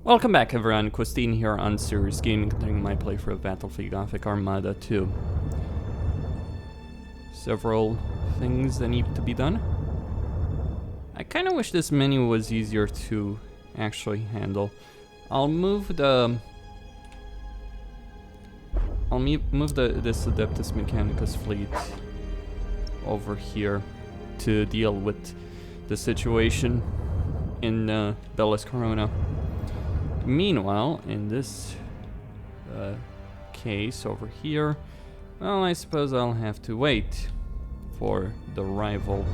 Welcome back everyone, Costin here on Serious Gaming, continuing my playthrough of Battlefleet Gothic Armada 2. Several things that need to be done. I kinda wish this menu was easier to actually handle. I'll move this Adeptus Mechanicus fleet over here to deal with the situation in Bellis Corona. Meanwhile, in this case over here, well, I suppose I'll have to wait for the arrival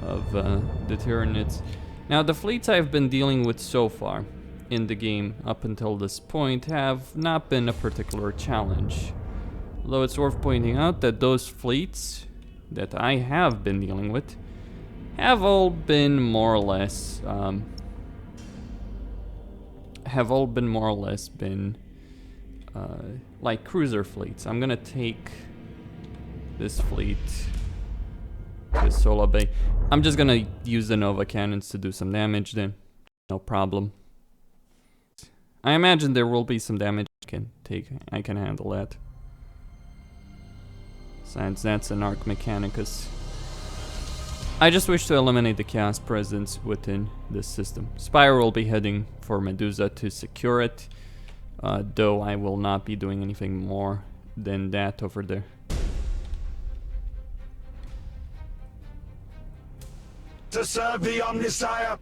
of the Tyranids. Now, the fleets I've been dealing with so far in the game up until this point have not been a particular challenge. Although it's worth pointing out that those fleets that I have been dealing with have all been more or less like cruiser fleets. I'm gonna take this fleet to Sola Bay. I'm just gonna use the Nova cannons to do some damage then. No problem. I imagine there will be some damage I can handle that. Besides, that's an Arc Mechanicus. I just wish to eliminate the chaos presence within this system. Spire will be heading for Medusa to secure it, though I will not be doing anything more than that over there. To serve the Omnisire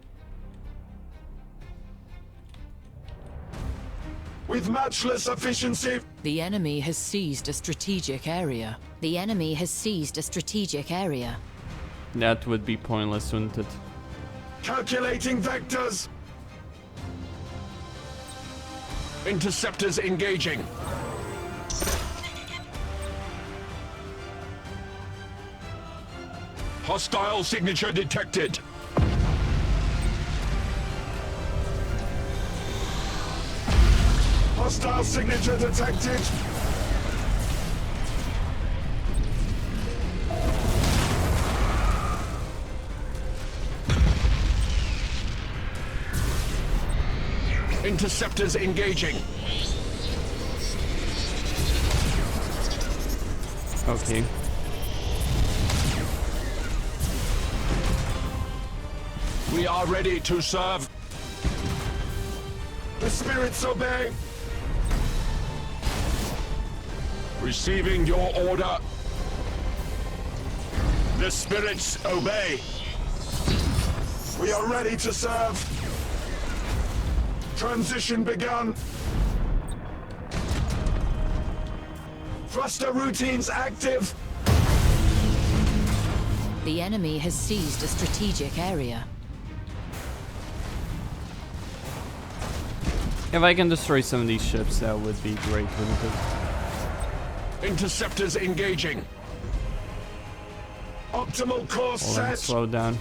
with matchless efficiency. The enemy has seized a strategic area. The enemy has seized a strategic area. That would be pointless, wouldn't it? Calculating vectors. Interceptors engaging. Hostile signature detected. Hostile signature detected. Interceptors engaging. Okay. We are ready to serve. The spirits obey. Receiving your order. The spirits obey. We are ready to serve. Transition begun. Thruster routines active. The enemy has seized a strategic area. If I can destroy some of these ships, that would be great, wouldn't it? Interceptors engaging. Optimal course set. Slow down.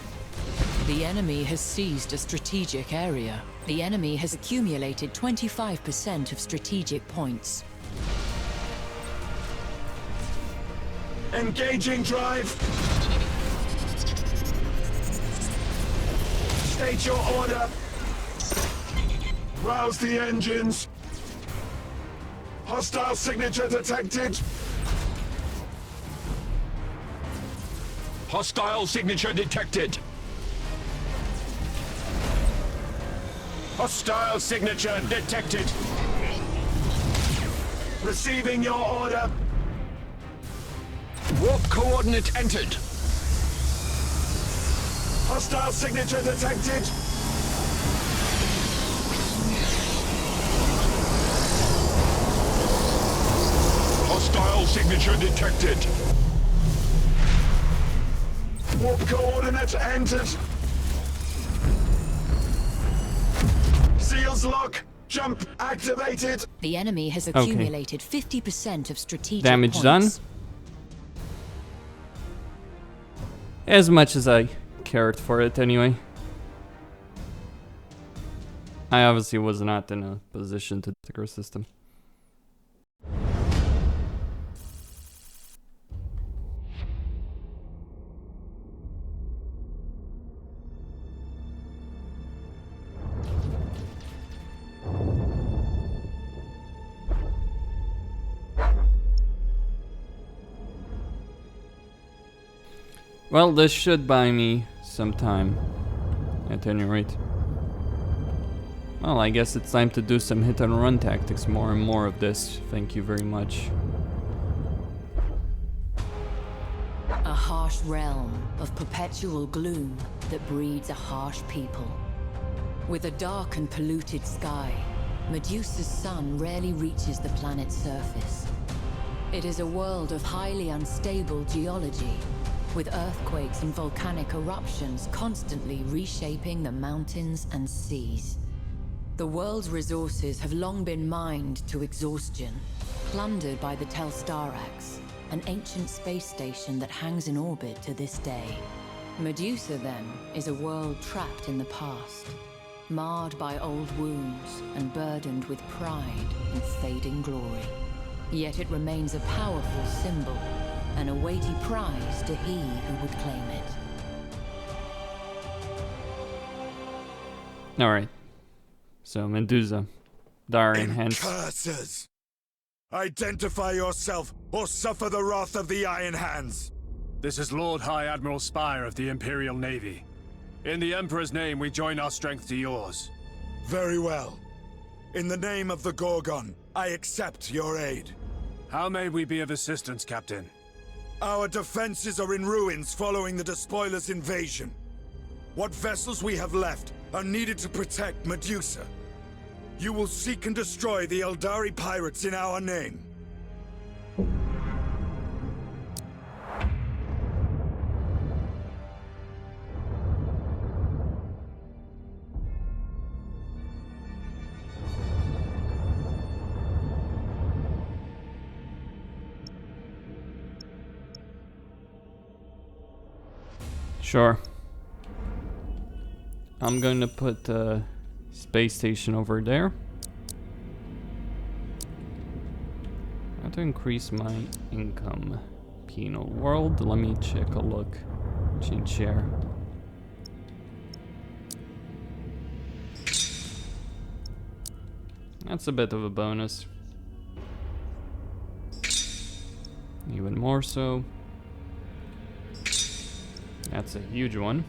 The enemy has seized a strategic area. The enemy has accumulated 25% of strategic points. Engaging drive. State your order. Rouse the engines. Hostile signature detected. Hostile signature detected. Hostile signature detected. Receiving your order. Warp coordinate entered. Hostile signature detected. Hostile signature detected. Warp coordinate entered. Seals lock. Jump activated. The enemy has accumulated 50% of strategic damage points. done. As much as I cared for it anyway. I obviously was not in a position to take our system. Well, this should buy me some time, at any rate. Well, I guess it's time to do some hit and run tactics, more and more of this. Thank you very much. A harsh realm of perpetual gloom that breeds a harsh people. With a dark and polluted sky, Medusa's sun rarely reaches the planet's surface. It is a world of highly unstable geology, with earthquakes and volcanic eruptions constantly reshaping the mountains and seas. The world's resources have long been mined to exhaustion, plundered by the Telstarax, an ancient space station that hangs in orbit to this day. Medusa, then, is a world trapped in the past, marred by old wounds and burdened with pride and fading glory. Yet it remains a powerful symbol, and a weighty prize to he who would claim it. Alright. So, Medusa. Darren, hence. Curses! Identify yourself, or suffer the wrath of the Iron Hands! This is Lord High Admiral Spire of the Imperial Navy. In the Emperor's name, we join our strength to yours. Very well. In the name of the Gorgon, I accept your aid. How may we be of assistance, Captain? Our defenses are in ruins following the Despoiler's invasion. What vessels we have left are needed to protect Medusa. You will seek and destroy the Eldari pirates in our name. Sure. I'm going to put a space station over there. How to increase my income? Penal world. Let me check a look. Change share. That's a bit of a bonus. Even more so. That's a huge one.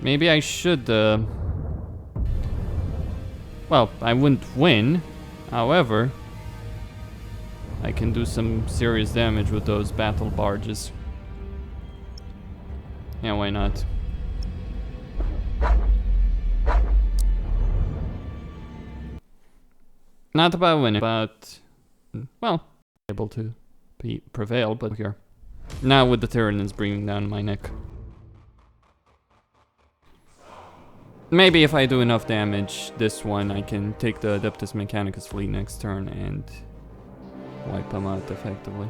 Maybe I should, well, I wouldn't win. However, I can do some serious damage with those battle barges. Yeah, why not? Not about winning, but, well, able to prevail, but here. Now with the Tyranids bringing down my neck. Maybe if I do enough damage, this one, I can take the Adeptus Mechanicus fleet next turn and wipe them out effectively.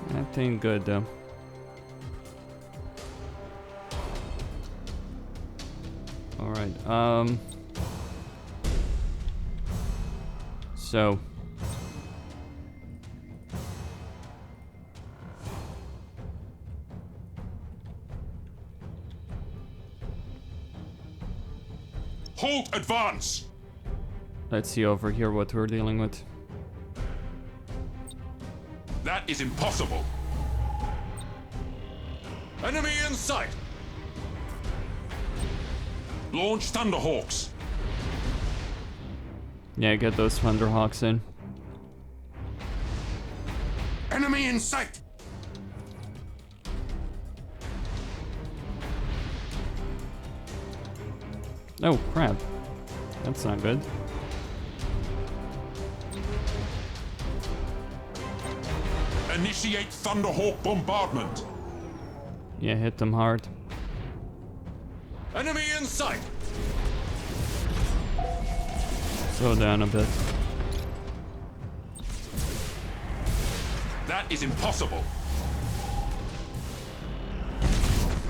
That ain't good though. Alright, so Halt advance! let's see over here what we're dealing with. That is impossible. Enemy in sight! Launch Thunderhawks! Yeah, get those Thunderhawks in. Enemy in sight! Oh, crap. That's not good. Initiate Thunderhawk bombardment! Yeah, hit them hard. Enemy in sight! Slow down a bit. That is impossible.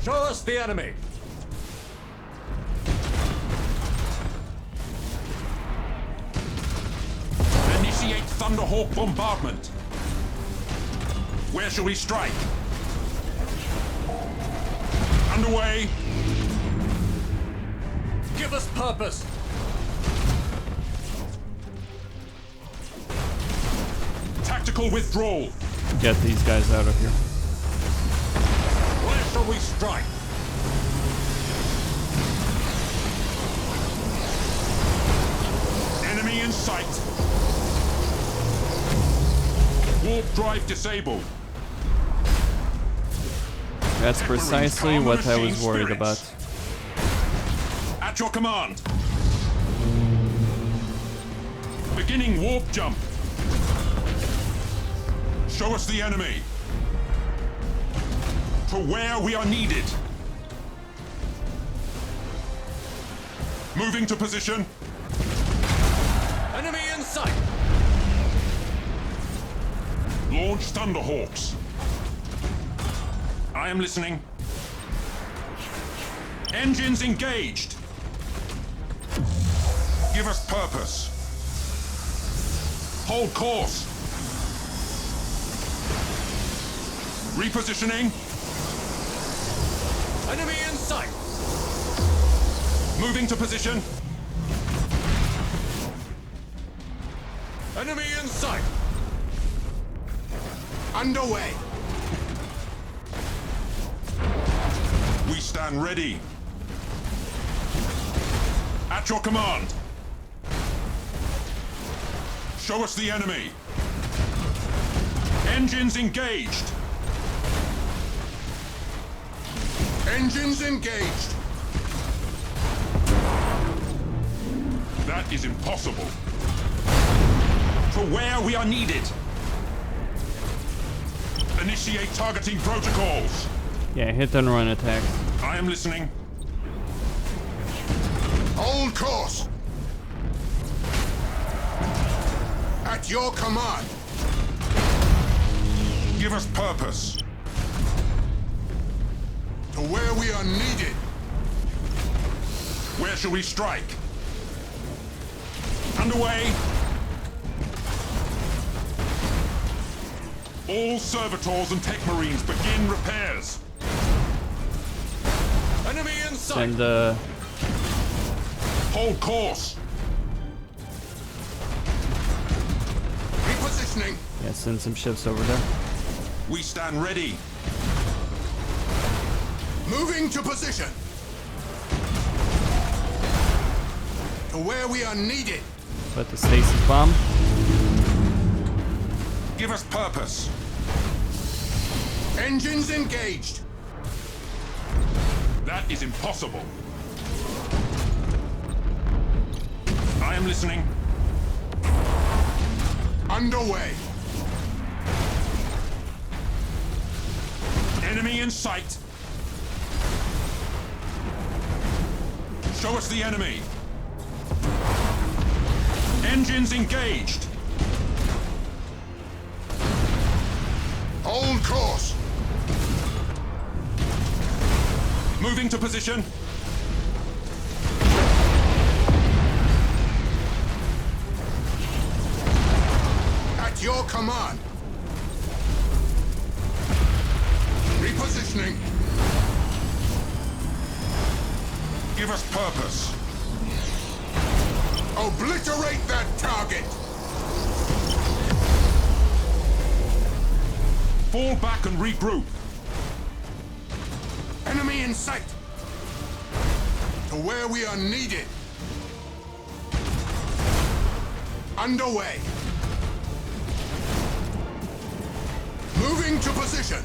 Show us the enemy! Initiate Thunderhawk bombardment! Where shall we strike? Underway. Give us purpose! Tactical withdrawal. Get these guys out of here. Where shall we strike? Enemy in sight. Warp drive disabled. That's precisely what I was worried about. At your command. Beginning warp jump. Show us the enemy. To where we are needed. Moving to position. Enemy in sight! Launch Thunderhawks. I am listening. Engines engaged. Give us purpose. Hold course. Repositioning. Enemy in sight! Moving to position. Enemy in sight! Underway. We stand ready. At your command. Show us the enemy. Engines engaged. Engines engaged. That is impossible. To where we are needed. Initiate targeting protocols. Yeah, hit and run attacks. I am listening. Hold course. At your command. Give us purpose. To where we are needed. Where shall we strike? Underway. All servitors and tech marines begin repairs. Enemy in sight! Send Hold course. Repositioning. yeah, send some ships over there. We stand ready. Moving to position. To where we are needed. Put the stasis bomb. Give us purpose. Engines engaged. That is impossible. I am listening. Underway. Enemy in sight. Show us the enemy. Engines engaged. Hold course. Moving to position. At your command. Repositioning. Give us purpose. Obliterate that target. Fall back and regroup. Enemy in sight. To where we are needed. Underway. Moving to position.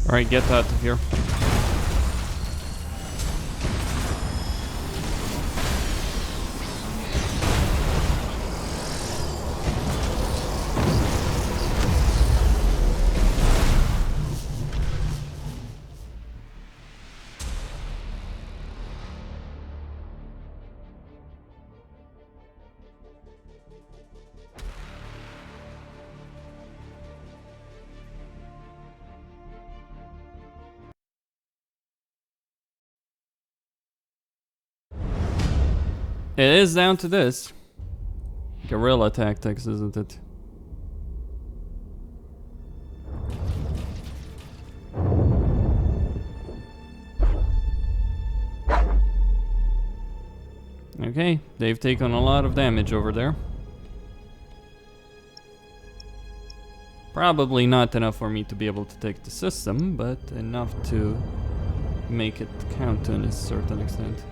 Alright, get out of here. It is down to this. Guerrilla tactics, isn't it? Okay, they've taken a lot of damage over there. Probably not enough for me to be able to take the system, but enough to make it count to a certain extent.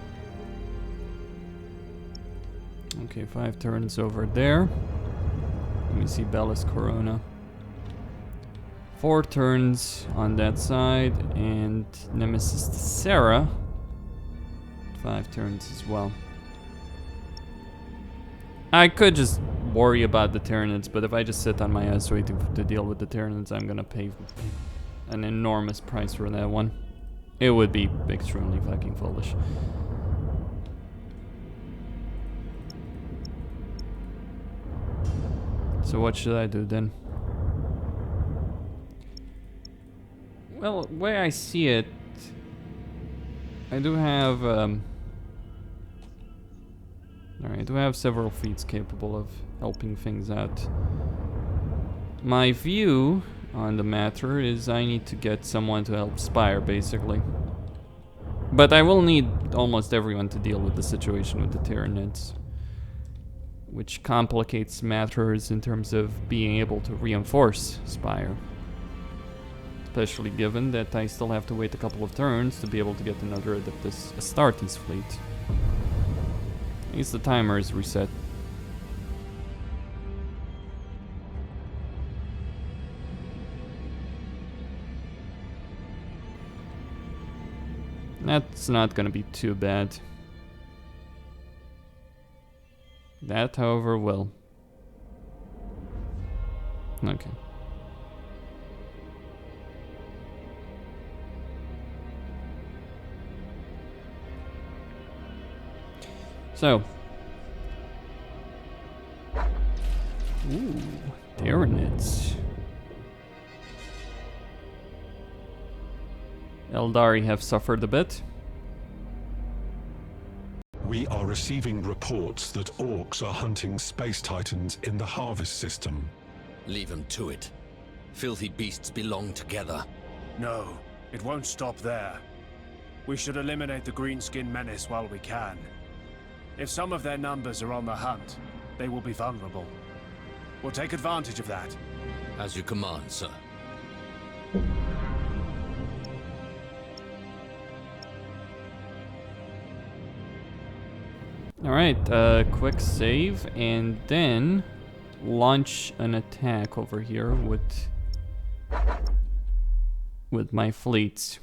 Okay, 5 turns over there. Let me see Bellis Corona. 4 turns on that side, and Nemesis Sarah 5 turns as well. I could just worry about the Tyranids, but if I just sit on my ass waiting to deal with the Tyranids, I'm gonna pay an enormous price for that one. It would be extremely fucking foolish. So what should I do then? Well, the way I see it, I do have I do have several fleets capable of helping things out. My view on the matter is I need to get someone to help Spire, basically. But I will need almost everyone to deal with the situation with the Tyranids, which complicates matters in terms of being able to reinforce Spire. Especially given that I still have to wait a couple of turns to be able to get another Adeptus Astartes fleet. At least the timer is reset. That's not gonna be too bad. That, however, will. Okay. So. Ooh, Tyranids. Eldari have suffered a bit. We are receiving reports that orcs are hunting space titans in the harvest system. Leave them to it. Filthy beasts belong together. No, it won't stop there. We should eliminate the greenskin menace while we can. If some of their numbers are on the hunt, they will be vulnerable. We'll take advantage of that. As you command, sir. Alright, quick save, and then launch an attack over here with my fleets.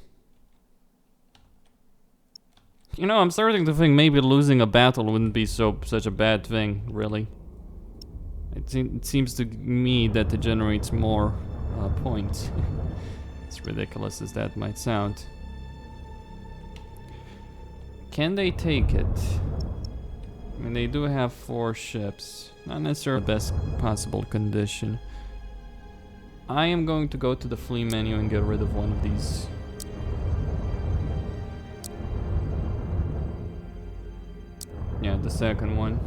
You know, I'm starting to think maybe losing a battle wouldn't be such a bad thing, really. It seems to me that it generates more points. As ridiculous as that might sound. Can they take it? I mean, they do have 4 ships. Not necessarily the best possible condition. I am going to go to the fleet menu and get rid of one of these. Yeah, the second one.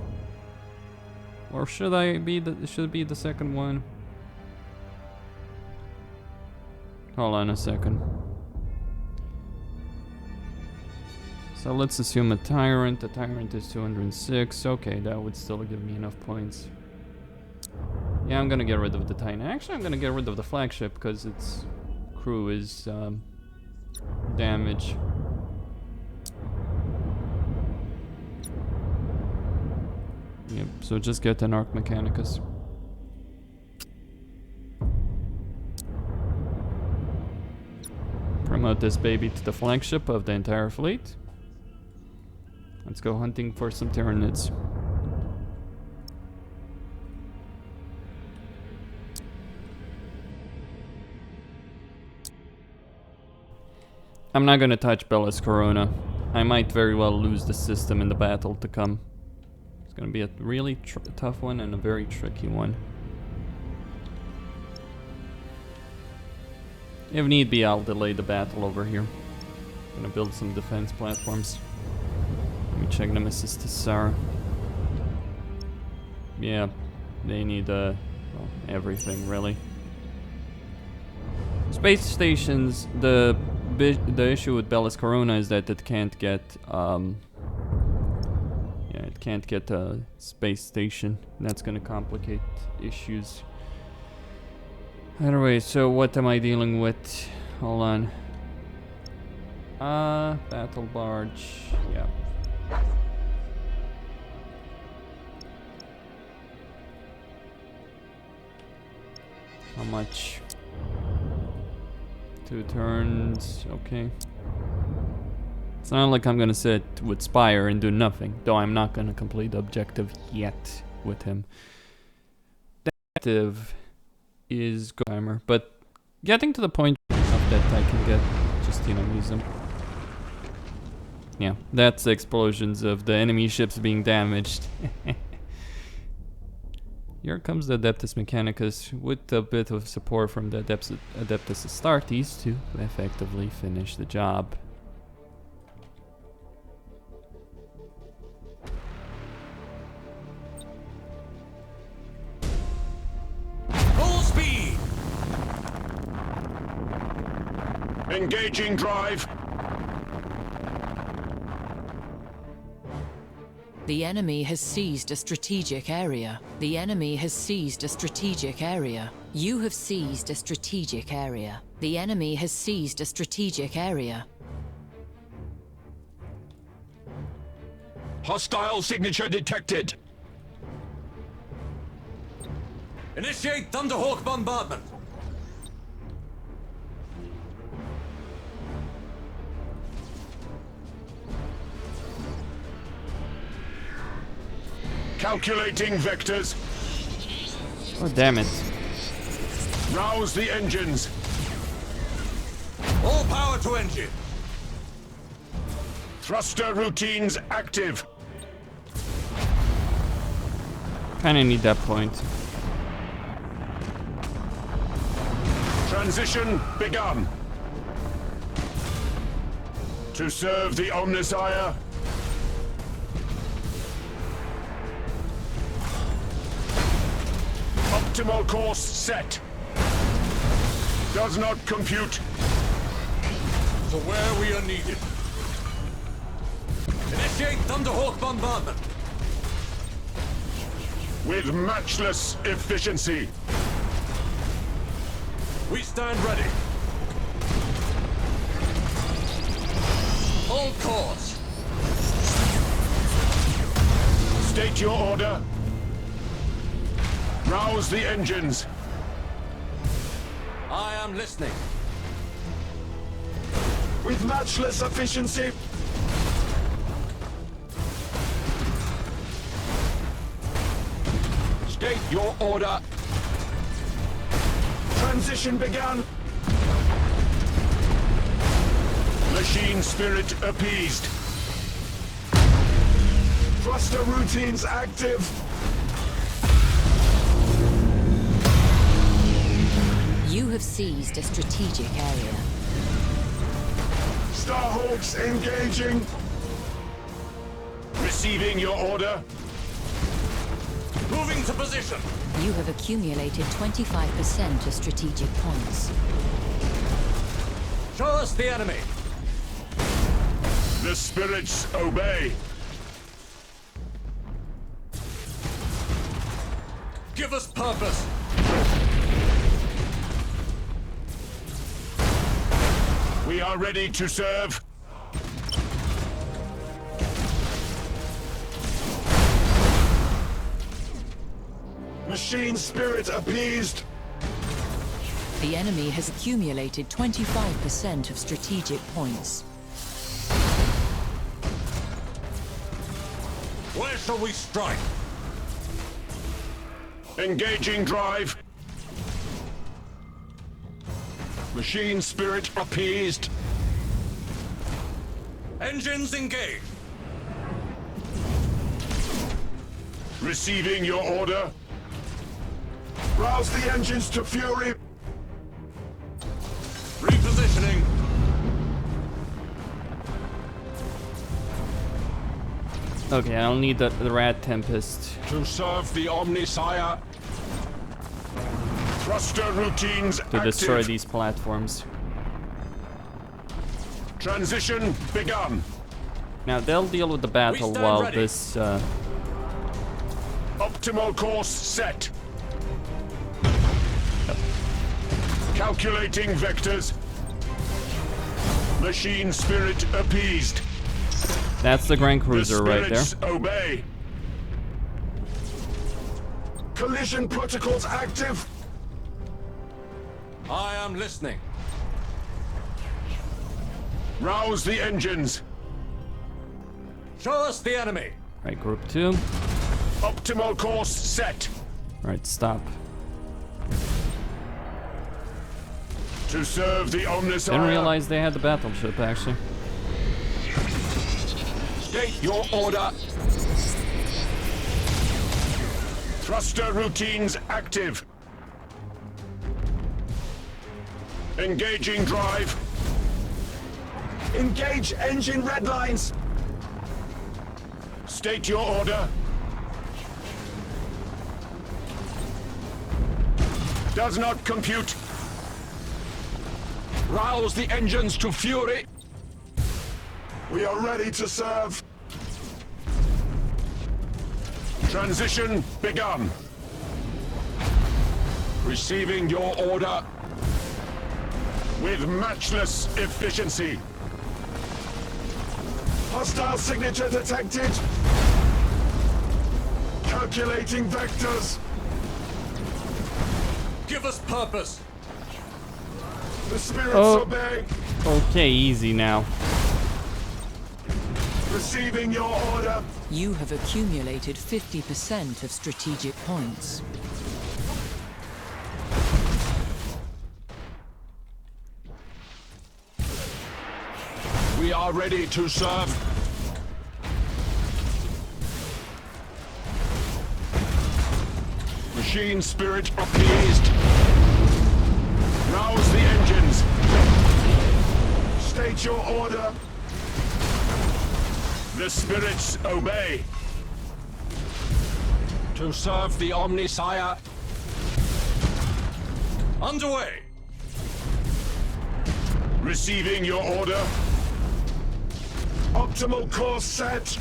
Or should I be should be the second one? Hold on a second. So let's assume a tyrant. The tyrant is 206. Okay, that would still give me enough points. Yeah, I'm gonna get rid of the Titan. Actually, I'm gonna get rid of the flagship because its crew is damaged. Yep, so just get an Arc Mechanicus. Promote this baby to the flagship of the entire fleet. Let's go hunting for some Tyranids. I'm not gonna touch Bellis Corona. I might very well lose the system in the battle to come. It's gonna be a really tough one and a very tricky one. If need be, I'll delay the battle over here. Gonna build some defense platforms. Let me check Nemesis to Sarah. Yeah, they need well, everything really. Space stations, the issue with Bellis Corona is that it can't get yeah, can't get a space station. That's gonna complicate issues. Anyway, so what am I dealing with? Hold on. Battle barge. Yeah. How much? 2 turns. Okay. It's not like I'm gonna sit with Spire and do nothing, though I'm not gonna complete the objective yet with him. The objective is timer, but getting to the point of that I can get just, you know, use them. Yeah, that's the explosions of the enemy ships being damaged. Here comes the Adeptus Mechanicus with a bit of support from the Adeptus Astartes to effectively finish the job. Full speed! Engaging drive. The enemy has seized a strategic area. The enemy has seized a strategic area. You have seized a strategic area. The enemy has seized a strategic area. Hostile signature detected. Initiate Thunderhawk bombardment! Calculating vectors. Oh, damn it. Rouse the engines. All power to engine! Thruster routines active. Kinda need that point. Transition begun. To serve the Omnissiah. Optimal course set. Does not compute. To where we are needed. Initiate Thunderhawk bombardment! With matchless efficiency. We stand ready. Hold course. State your order. Rouse the engines. I am listening. With matchless efficiency. State your order. Transition begun. Machine spirit appeased. Thruster routines active. You have seized a strategic area. Starhawks engaging. Receiving your order. Moving to position. You have accumulated 25% of strategic points. Show us the enemy. The spirits obey. Give us purpose. We are ready to serve. Machine spirit appeased. The enemy has accumulated 25% of strategic points. Where shall we strike? Engaging drive. Machine spirit appeased. Engines engaged. Receiving your order. Rouse the engines to fury. Repositioning. Okay, I'll need the Rad Tempest. To serve the Omnissiah. Thruster routines To destroy active. these platforms. Transition begun. Now they'll deal with the battle stand while ready. this Optimal course set. Calculating vectors. Machine spirit appeased. That's the Grand Cruiser right there. Spirits obey. Collision protocols active. I am listening. Rouse the engines. Show us the enemy. Right, Group 2. Optimal course set. Right, stop. To serve the Omnissiah. Didn't realize they had the battleship, actually. State your order. Thruster routines active. Engaging drive. Engage engine red lines. State your order. Does not compute. Rouse the engines to fury. We are ready to serve. Transition begun. Receiving your order with matchless efficiency. Hostile signature detected. Calculating vectors. Give us purpose. The spirits Oh. obey. Okay, easy now. Receiving your order. You have accumulated 50% of strategic points. We are ready to serve. Machine spirit appeased. Rouse the engines. State your order. The spirits obey. To serve the Omnissiah. Underway. Receiving your order. Optimal course set.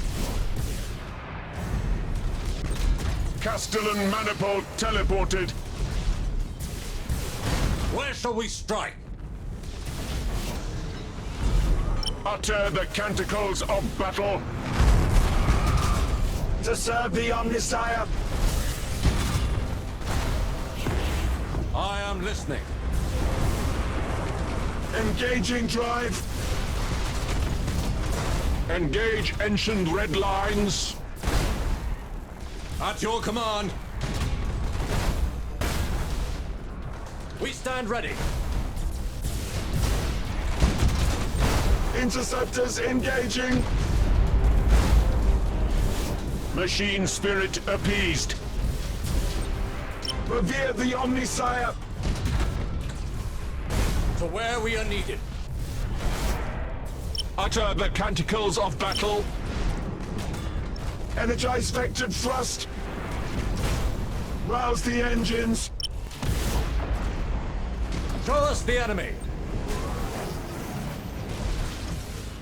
Castellan manifold teleported. Where shall we strike? Utter the canticles of battle. To serve the Omnissiah. I am listening. Engaging drive. Engage ancient red lines. At your command. We stand ready. Interceptors engaging. Machine spirit appeased. Revere the Omnissiah. To where we are needed. Utter the canticles of battle. Energize vectored thrust. Rouse the engines. Show us the enemy.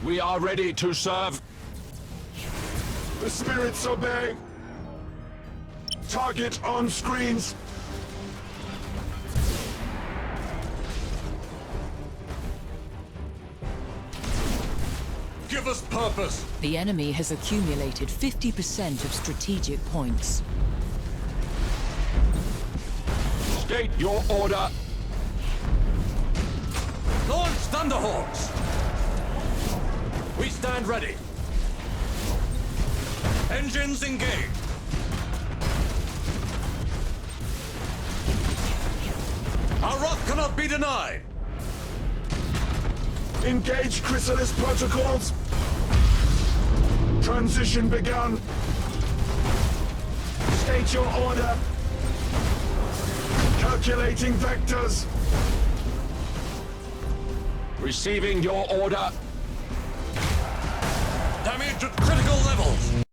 We are ready to serve. The spirits obey. Target on screens. Give us purpose. The enemy has accumulated 50% of strategic points. State your order. Launch Thunderhawks. We stand ready. Engines engaged. Our rock cannot be denied. Engage chrysalis protocols. Transition begun. State your order. Calculating vectors. Receiving your order. Damage at critical levels.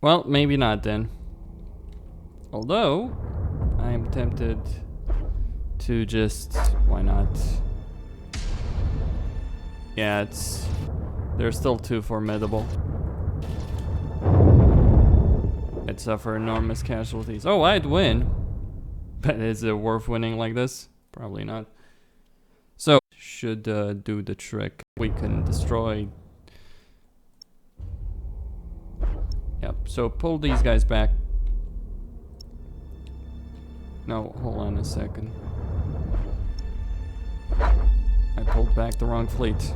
Well, maybe not then. Although, I am tempted to just... why not? Yeah, they're still too formidable. I'd suffer enormous casualties. Oh, I'd win. But is it worth winning like this? Probably not. So, should do the trick. We can destroy... Yep, so pull these guys back. No, hold on a second. I pulled back the wrong fleet.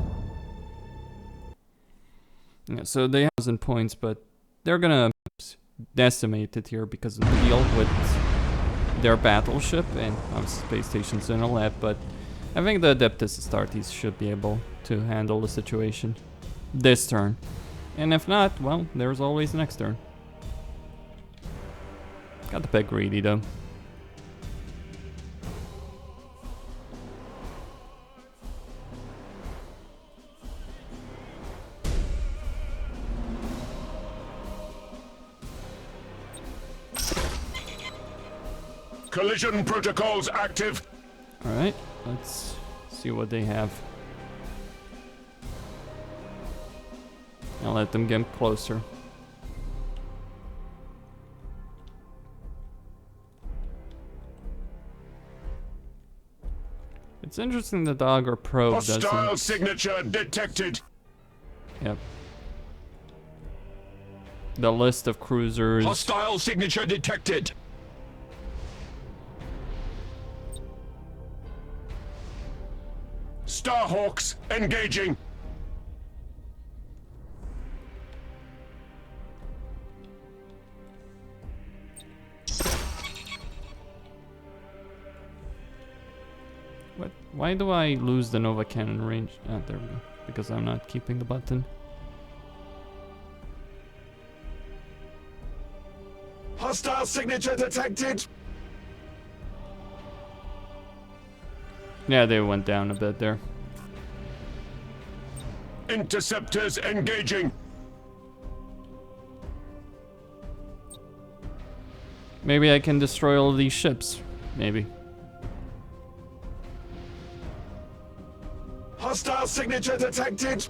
Yeah, so they have 1,000 points, but they're gonna decimate it here because of the deal with their battleship and space stations and all that, but I think the Adeptus Astartes should be able to handle the situation this turn. And if not, well, there's always next turn. Got the bit greedy though. Collision protocols active. Alright, let's see what they have. I'll let them get closer. It's interesting the Dagger probe doesn't... Hostile signature detected. Yep. The list of cruisers... Hostile signature detected. Starhawks engaging. What? Why do I lose the Nova Cannon range? Ah, there we go. Because I'm not keeping the button. Hostile signature detected. Yeah, they went down a bit there. Interceptors engaging. Maybe I can destroy all of these ships. Maybe. Hostile signature detected.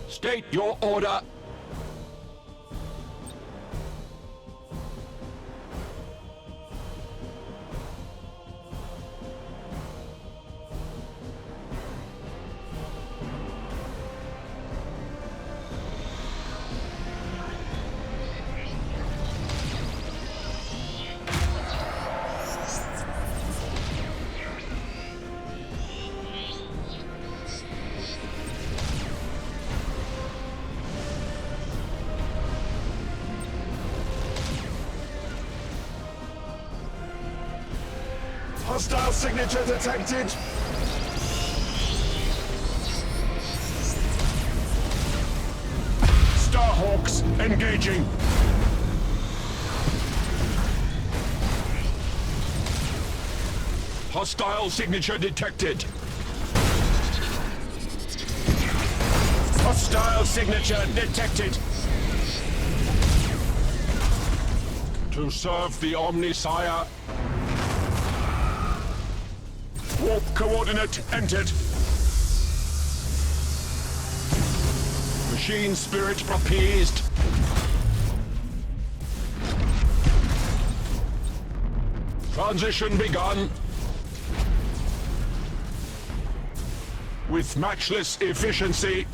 State your order. Hostile signature detected. Starhawks engaging. Hostile signature detected. Hostile signature detected. To serve the Omnisire. Warp coordinate entered. Machine spirit appeased. Transition begun. With matchless efficiency.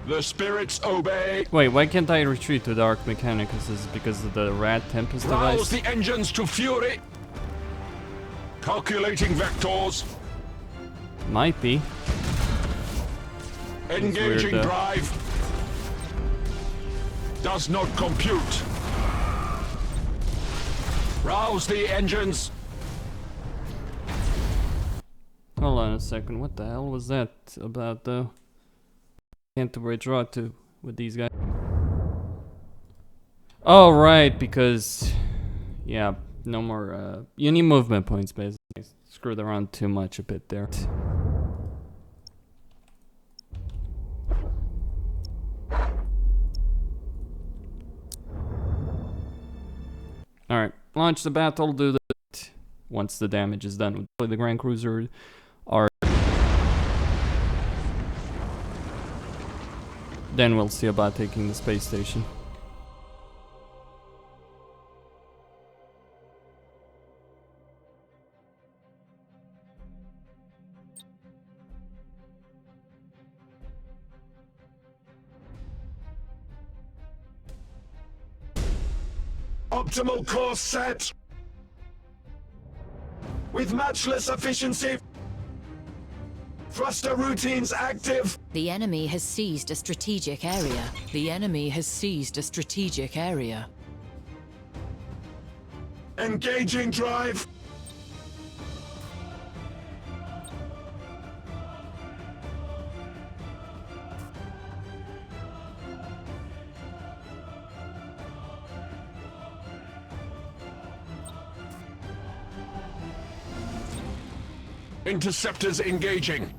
The spirits obey. Wait, why can't I retreat to Dark Mechanicus? Is it because of the Rat Tempest Rouse device? the engines to fury. Calculating vectors. Might be. Engaging weird, drive. Does not compute. Rouse the engines. Hold on a second, what the hell was that about though? can't withdraw to with these guys. Oh, right, because... Yeah, no more... you need movement points, basically. Screwed around too much a bit there. Alright, launch the battle, do that once the damage is done. The Grand Cruiser are... Then we'll see about taking the space station. Optimal course set. With matchless efficiency. Thruster routines active. The enemy has seized a strategic area. The enemy has seized a strategic area. Engaging drive. Interceptors engaging.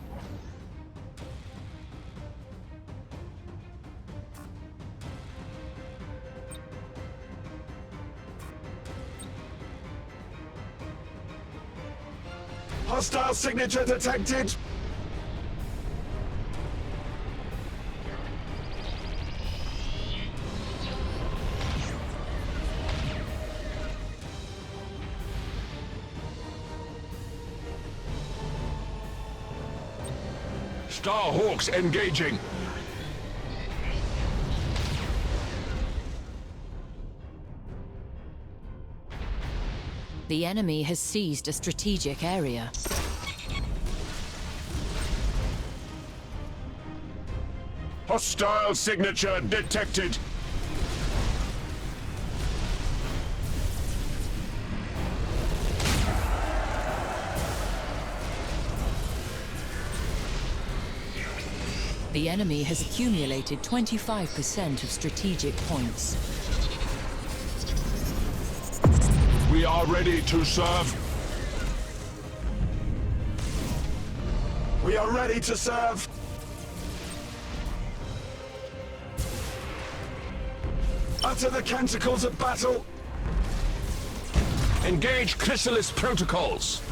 Hostile signature detected. Starhawks engaging. The enemy has seized a strategic area. Hostile signature detected. The enemy has accumulated 25% of strategic points. We are ready to serve. We are ready to serve. Utter the canticles of battle. Engage Chrysalis protocols.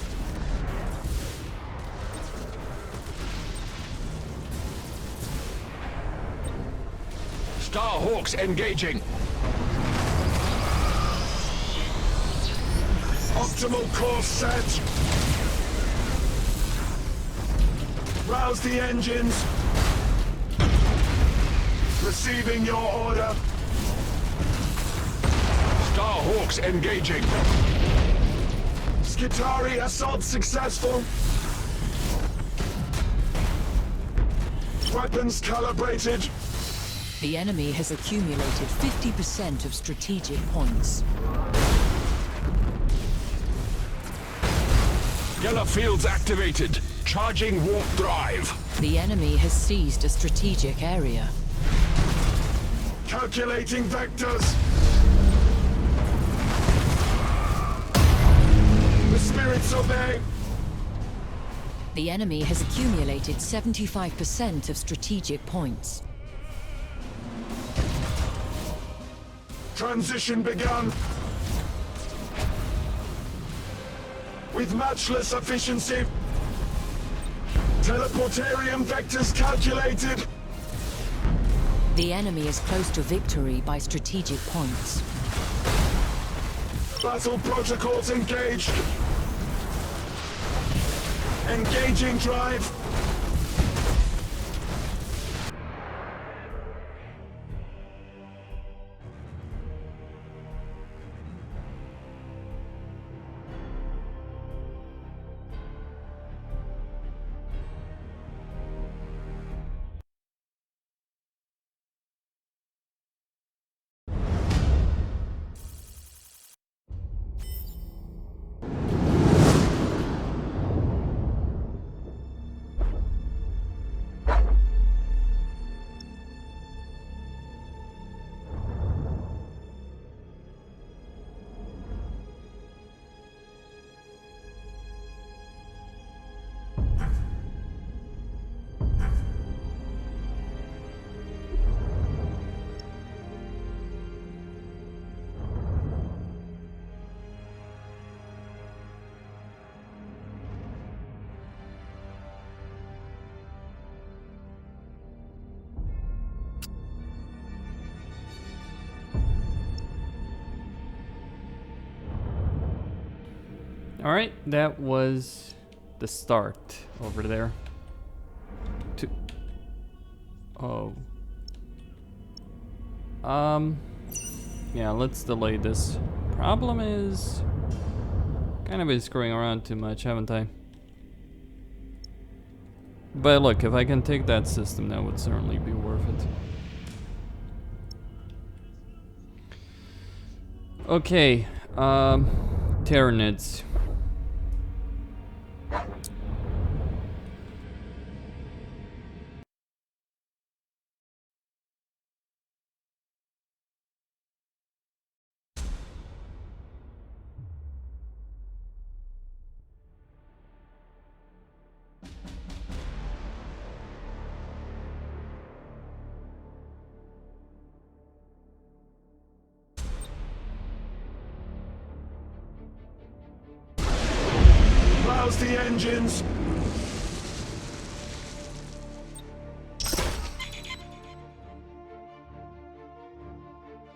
Starhawks engaging. Optimal course set. Rouse the engines. Receiving your order. Starhawks engaging. Skitari assault successful. Weapons calibrated. The enemy has accumulated 50% of strategic points. Geller fields activated. Charging warp drive. The enemy has seized a strategic area. Calculating vectors. The spirits obey. The enemy has accumulated 75% of strategic points. Transition begun. With matchless efficiency. Teleportarium vectors calculated. The enemy is close to victory by strategic points. Battle protocols engaged. Engaging drive. Alright, that was the start over there. Oh. Yeah, let's delay this. Problem is, kind of been screwing around too much, haven't I? But look, if I can take that system, that would certainly be worth it. Okay, Tyranids. Rouse the engines!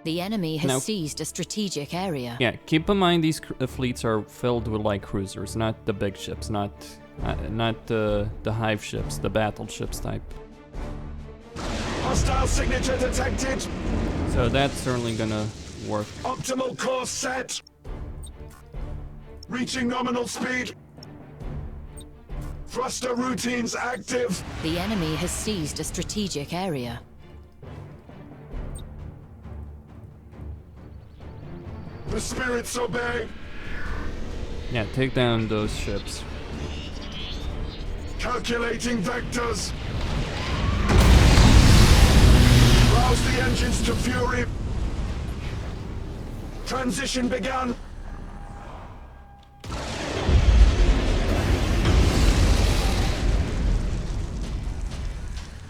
The enemy has Now- seized a strategic area. Yeah, keep in mind these fleets are filled with light cruisers, not the big ships, not the hive ships, the battleships type. Hostile signature detected! So that's certainly gonna work. Optimal course set! Reaching nominal speed! Thruster routines active! The enemy has seized a strategic area. The spirits obey! Yeah, take down those ships. Calculating vectors! Rouse the engines to fury! Transition begun!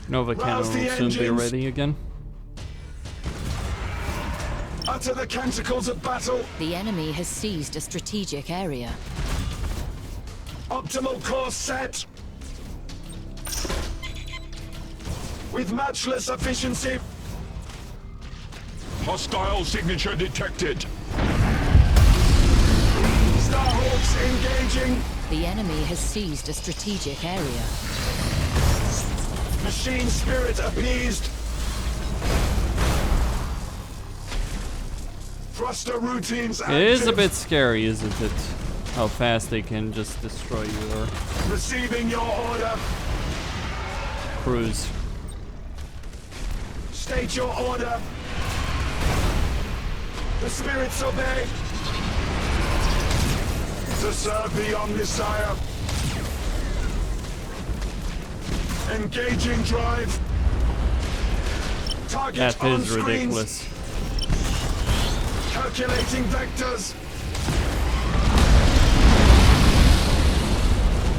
Nova cannon Rouse the will soon be engines. ready again. Utter the canticles of battle! The enemy has seized a strategic area. Optimal course set! With matchless efficiency! Hostile signature detected! Starhawks engaging! The enemy has seized a strategic area. Machine spirit appeased! Thruster routines active! It is a bit scary, isn't it? How fast they can just destroy your Receiving your order! crews. State your order! The spirits obey! To serve the Omnisire! Engaging drive! Target That on is screens. ridiculous. Calculating vectors!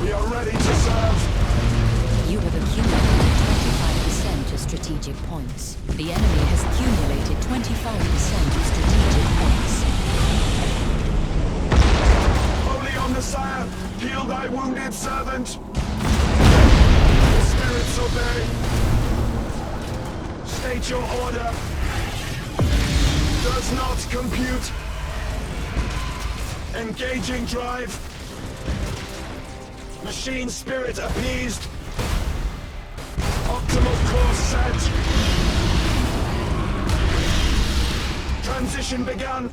We are ready to serve! You have accumulated 25% of strategic points. The enemy has accumulated 25% of strategic points. Holy Omnisire, heal thy wounded servant! The spirits obey! State your order! Does not compute! Engaging drive! Machine spirit appeased! Optimal course set! Transition begun!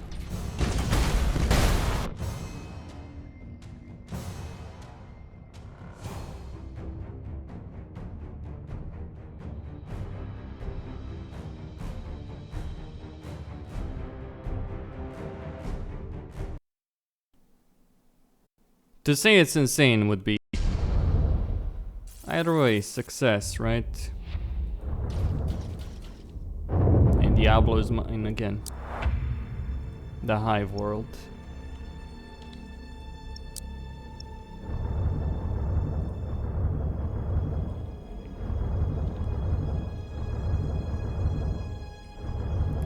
To say it's insane would be either way success, right? And Diablo's mine again. The hive world.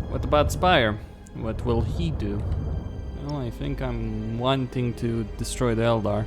What about Spire? What will he do? Well, I think I'm wanting to destroy the Eldar.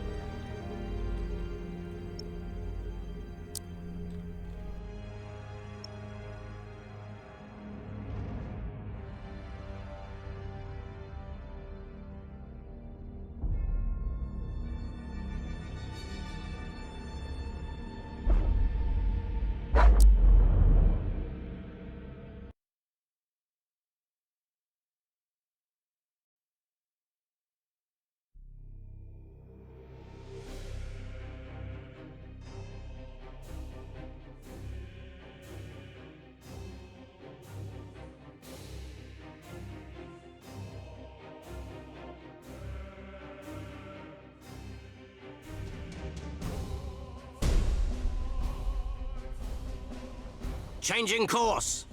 Changing course.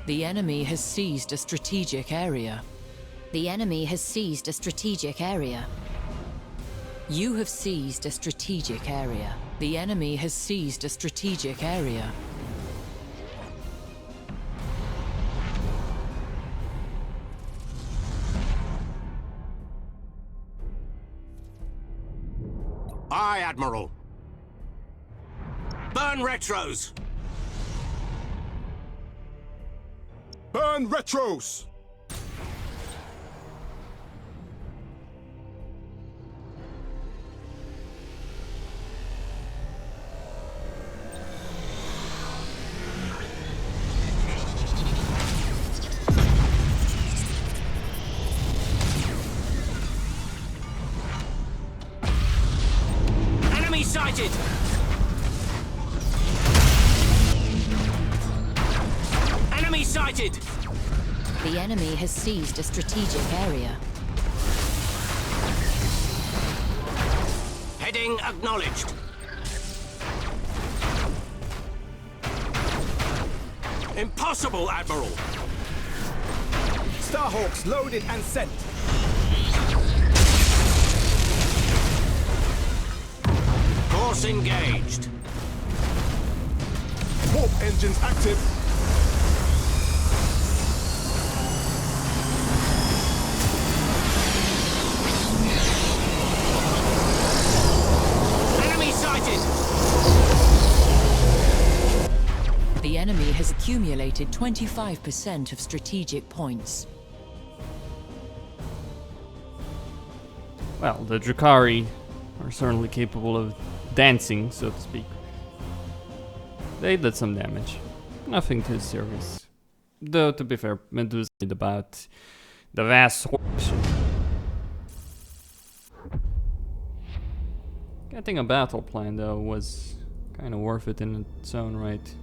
The enemy has seized a strategic area. The enemy has seized a strategic area. You have seized a strategic area. The enemy has seized a strategic area. Aye, Admiral. Burn retros! Burn retros! Enemy sighted! Enemy sighted! The enemy has seized a strategic area. Heading acknowledged. Impossible, Admiral! Starhawks loaded and sent. Course engaged. Warp engines active. Enemy sighted! The enemy has accumulated 25% of strategic points. Well, the Drukhari are certainly capable of dancing, so to speak. They did some damage. Nothing too serious. Though, to be fair, Medusa did about the vast horse. Getting a battle plan, though, was kind of worth it in its own right.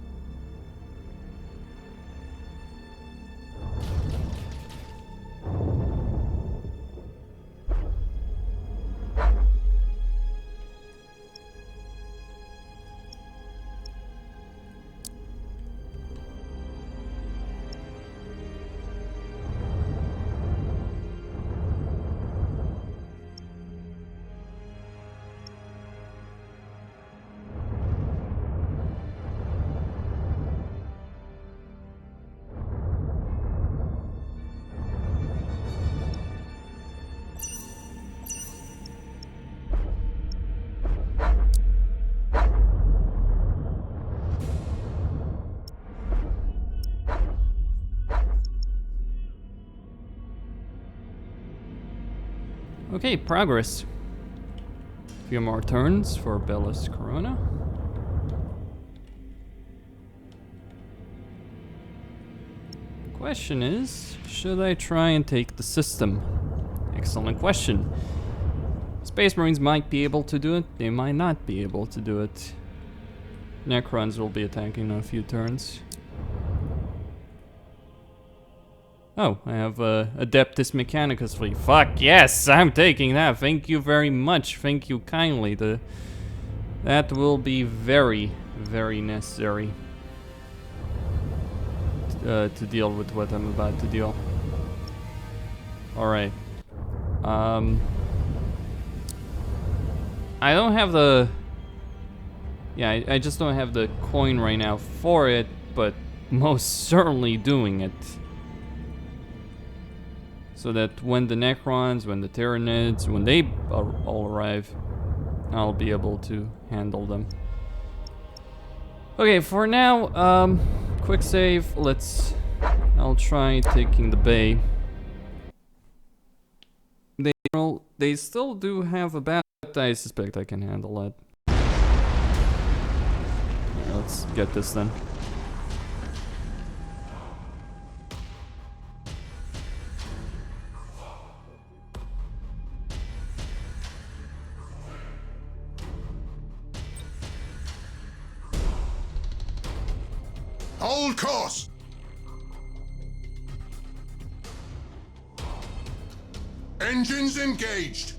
Okay, progress. A few more turns for Bellus Corona. Question is, should I try and take the system? Excellent question. Space Marines might be able to do it, they might not be able to do it. Necrons will be attacking in a few turns. Oh, I have Adeptus Mechanicus fleet. Fuck yes, I'm taking that. Thank you very much. Thank you kindly. That will be very, very necessary to deal with what I'm about to deal. All right. I don't have the. Yeah, I just don't have the coin right now for it, but most certainly doing it. So that when the Necrons, when the Tyranids, when they all arrive, I'll be able to handle them. Okay, for now, quick save. I'll try taking the bay. They still do have a bat. I suspect I can handle that. Yeah, let's get this then. Hold course! Engines engaged!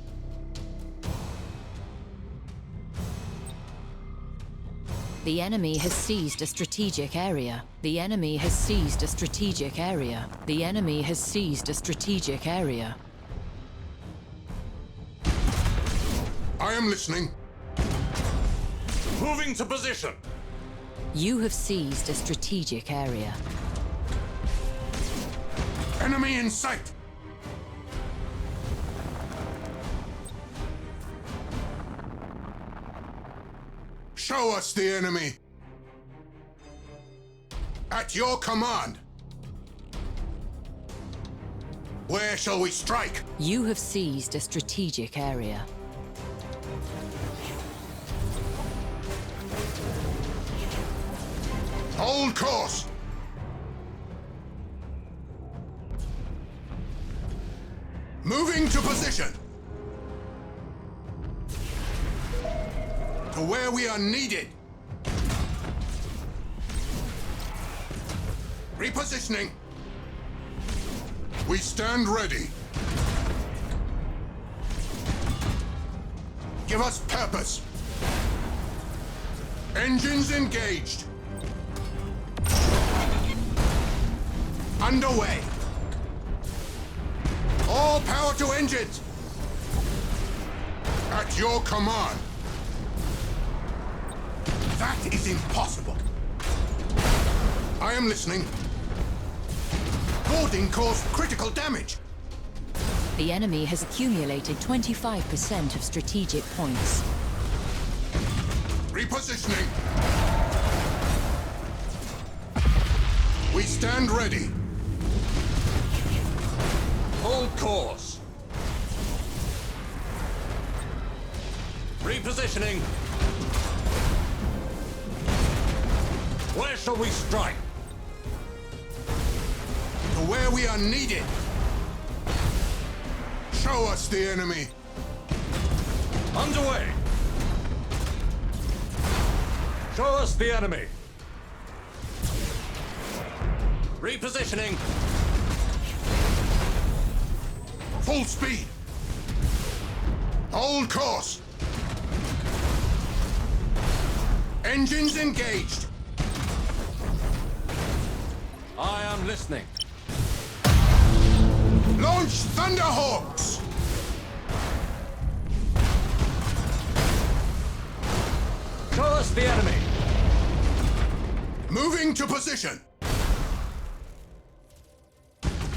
The enemy has seized a strategic area. The enemy has seized a strategic area. The enemy has seized a strategic area. I am listening. Moving to position. You have seized a strategic area. Enemy in sight. Show us the enemy. At your command. Where shall we strike? You have seized a strategic area. Hold course. Moving to position. To where we are needed. Repositioning. We stand ready. Give us purpose. Engines engaged. Underway. All power to engines. At your command. That is impossible. I am listening. Boarding caused critical damage. The enemy has accumulated 25% of strategic points. Repositioning. We stand ready. Hold course. Repositioning. Where shall we strike? To where we are needed. Show us the enemy. Underway. Show us the enemy. Repositioning. Full speed. Hold course. Engines engaged. I am listening. Launch Thunderhawks. Show us the enemy. Moving to position.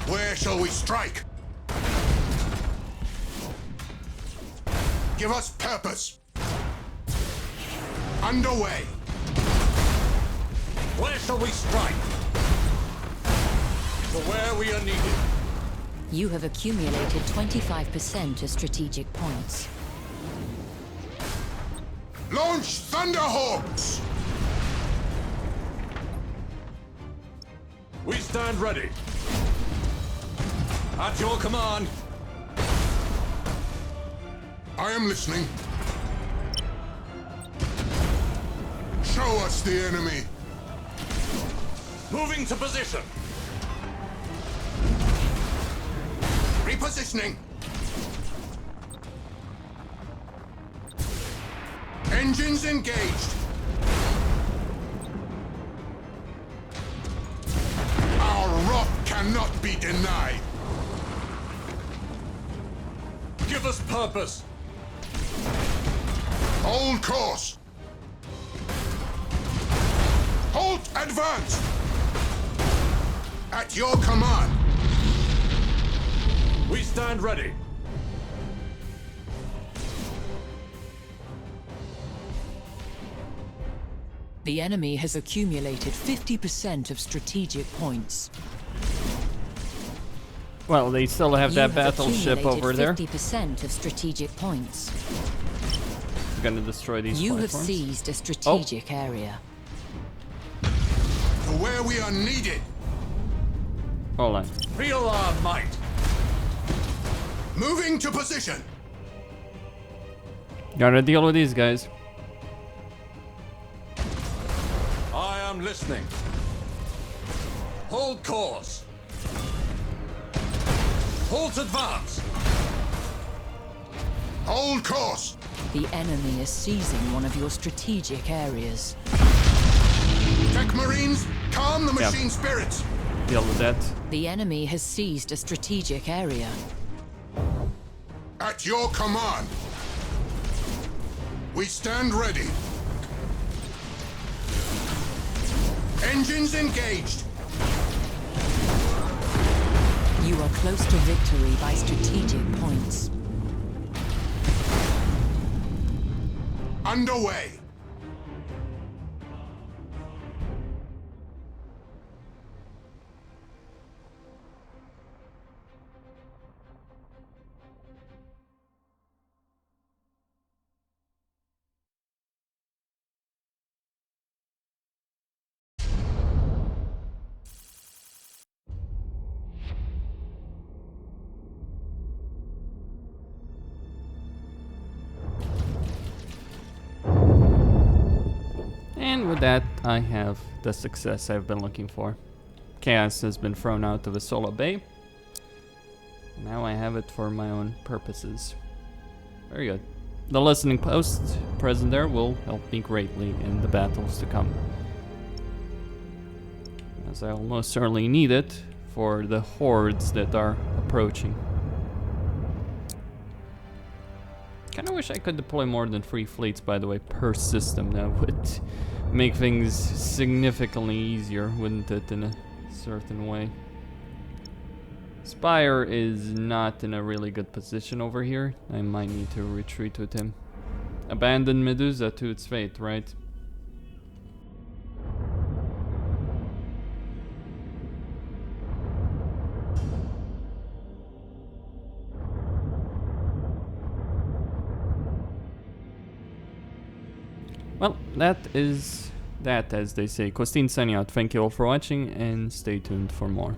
Where shall we strike? Give us purpose. Underway. Where shall we strike? To where we are needed. You have accumulated 25% of strategic points. Launch Thunderhawks. We stand ready. At your command. I am listening. Show us the enemy. Moving to position. Repositioning. Engines engaged. Our rock cannot be denied. Give us purpose. Hold course. Halt advance. At your command. We stand ready. The enemy has accumulated 50% of strategic points. Well, they still have that battleship over there. 50% of strategic points. It's gonna destroy these You have platforms. seized a strategic area. To where we are needed. Hold on. Feel our might. Moving to position. Gotta deal with these guys. I am listening. Hold course. Halt advance. Hold course. The enemy is seizing one of your strategic areas. Tech Marines, calm the machine spirits. Deal with that. The enemy has seized a strategic area. At your command. We stand ready. Engines engaged. You are close to victory by strategic points. Underway. And with that, I have the success I've been looking for. Chaos has been thrown out of a solo bay. Now I have it for my own purposes. Very good. The listening post present there will help me greatly in the battles to come, as I'll most certainly need it for the hordes that are approaching. Kinda wish I could deploy more than 3 fleets, by the way, per system. That would make things significantly easier, wouldn't it, in a certain way. Spire is not in a really good position over here. I might need to retreat with him. Abandon Medusa to its fate, right? Well, that is that, as they say. Costin signing out. Thank you all for watching, and stay tuned for more.